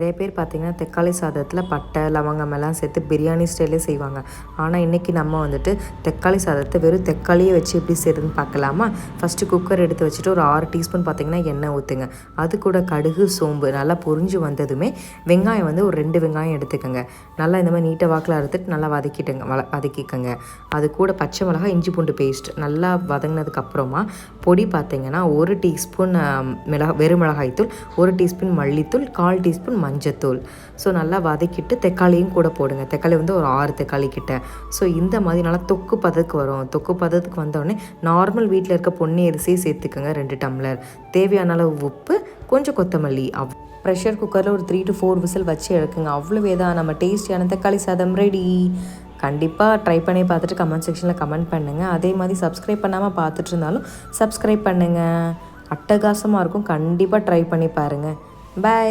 நிறைய பேர் பார்த்திங்கன்னா தக்காளி சாதத்தில் பட்டை லவங்கம் எல்லாம் சேர்த்து பிரியாணி ஸ்டைலே செய்வாங்க. ஆனால் இன்றைக்கி நம்ம வந்துட்டு தக்காளி சாதத்தை வெறும் தக்காளியை வச்சு எப்படி செய்யுதுன்னு பார்க்கலாமா? ஃபஸ்ட்டு குக்கர் எடுத்து வச்சுட்டு ஒரு 6 டீஸ்பூன் பார்த்திங்கன்னா எண்ணெய் ஊற்றுங்க. அது கூட கடுகு சோம்பு நல்லா பொரிஞ்சு வந்ததுமே வெங்காயம் வந்து ஒரு 2 வெங்காயம் எடுத்துக்கோங்க. நல்லா இந்த மாதிரி நீட்டை வாக்கில் அறுத்துட்டு நல்லா வதக்கிக்கோங்க. அது கூட பச்சை மிளகாய் இஞ்சி பூண்டு பேஸ்ட் நல்லா வதங்கினதுக்கப்புறமா பொடி பார்த்திங்கன்னா 1 டீஸ்பூன் வெறும் மிளகாய்த்தூள், 1 டீஸ்பூன் மல்லித்தூள், 1/4 டீஸ்பூன் மஞ்சத்தூள். ஸோ நல்லா வதக்கிட்டு தக்காளியும் கூட போடுங்க. தக்காளி வந்து ஒரு 6 தக்காளி கிட்ட. ஸோ இந்த மாதிரி நல்லா தொக்கு பதத்துக்கு வரும். தொக்கு பதத்துக்கு வந்தோடனே நார்மல் வீட்டில் இருக்க பொன்னி அரிசியை சேர்த்துக்கோங்க 2 டம்ளர். தேவையான அளவு உப்பு, கொஞ்சம் கொத்தமல்லி. ப்ரெஷர் குக்கரில் ஒரு 3 to 4 விசில் வச்சு எடுக்குங்க. அவ்வளோவே தான், நம்ம டேஸ்டியான தக்காளி சாதம் ரெடி. கண்டிப்பாக ட்ரை பண்ணி பார்த்துட்டு கமெண்ட் செக்ஷனில் கமெண்ட் பண்ணுங்கள். அதே மாதிரி சப்ஸ்கிரைப் பண்ணாமல் பார்த்துட்டு இருந்தாலும் சப்ஸ்கிரைப் பண்ணுங்கள். அட்டகாசமாக இருக்கும். கண்டிப்பாக ட்ரை பண்ணி பாருங்கள். பை.